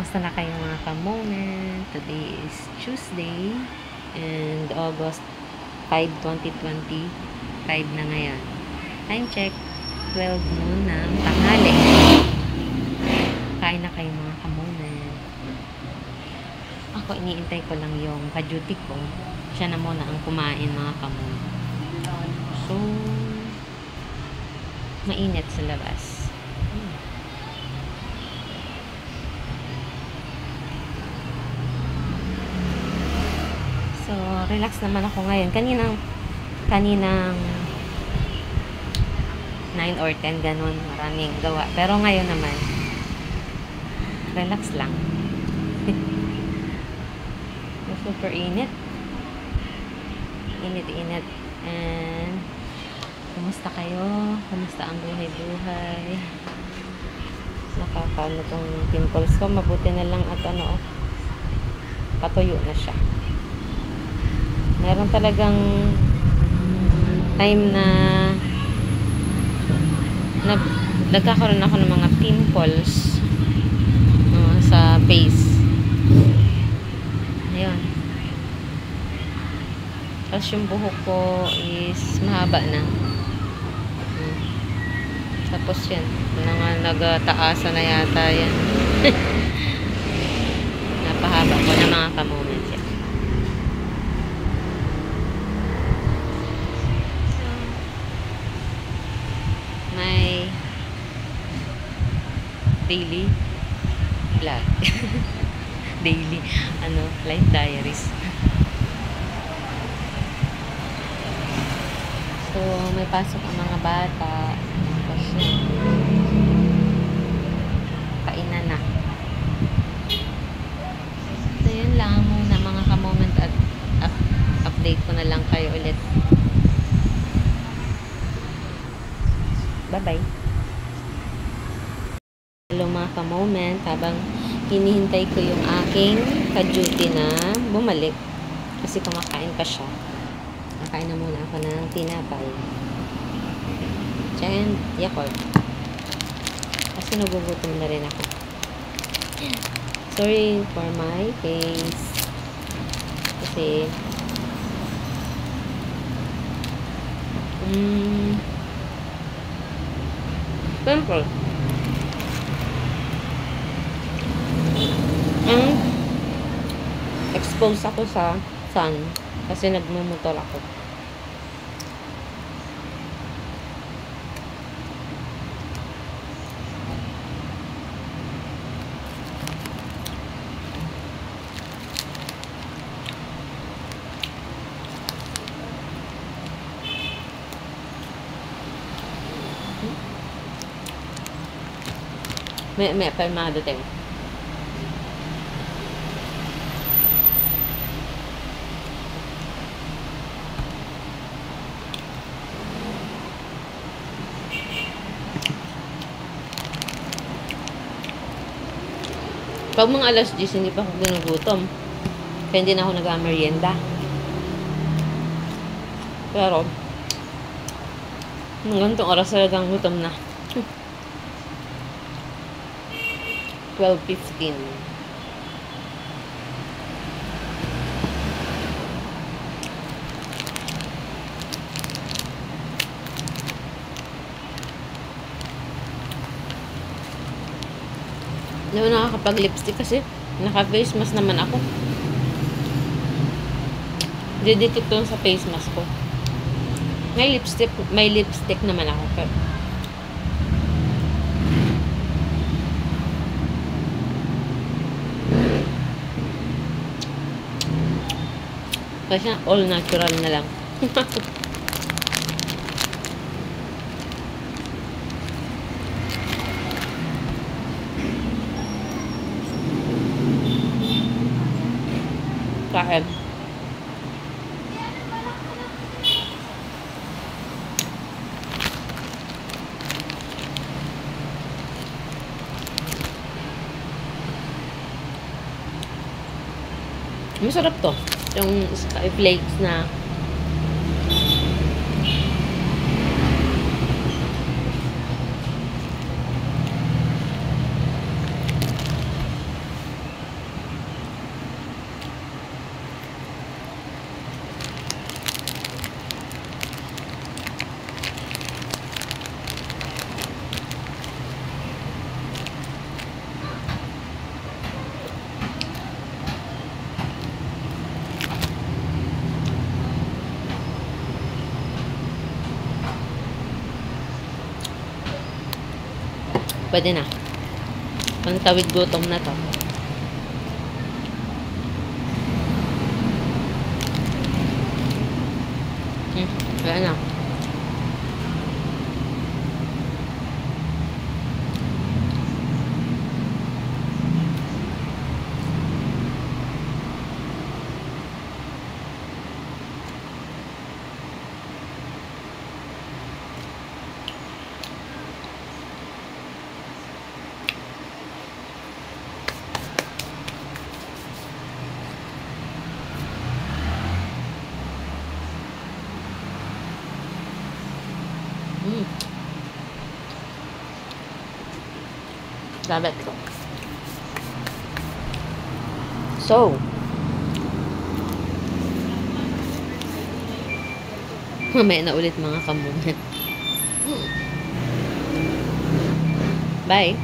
Kamusta na kayo mga ka-moment? Today is Tuesday and August 5, 2025 na ngayon. Time check, 12 noon ng tanghali. Kain na kayo mga ka-moment. Ako, iniintay ko lang yung ka-duty ko. Siya na muna ang kumain mga ka-moment. So, mainit sa labas. So, relax naman ako ngayon. Kaninang 9 or 10, ganun. Maraming gawa. Pero ngayon naman, relax lang. Super init. Init. And, kumusta kayo? Kumusta ang buhay-buhay? Nakakaano tong pimples ko. Mabuti na lang at patuyo na siya. Meron talagang time na nagkakaroon ako ng mga pimples sa face. Ayun. Tapos yung buhok ko is mahaba na. Tapos yan. Nagtaasan na yata yan. Napahaba ko na mga ka-moments yan. May daily vlog. Daily, life diaries. So, may pasok ang mga bata. Tapos kainan na. So, yun lang muna mga ka-moment at update ko na lang kayo ulit. Bye-bye. Hello mga ka-moment. Habang hinihintay ko yung aking ka-duty na bumalik. Kasi kumakain pa siya. Kakain na muna ako ng tinapay. And Yakult. Kasi nagugutom na rin ako. Sorry for my face. Kasi pimple. Exposed ako sa sun kasi nagmumotor ako. May pa yung mga dating. Pag mga alas 10, hindi pa ako ginugutom. Kaya hindi na ako nag-merienda. Pero, ganitong oras talagang gutom na. 12:15. Hindi ako nakakapag-lipstick kasi naka-face mask naman ako. Didikit doon sa face mask ko. May lipstick naman ako. Pero kasi all natural na lang. Kain. Masarap to. Yung sky flakes na Pwede na. Pantawid gutom na to. Wala na. Love it. So, mamaya na ulit mga kamunan. Bye!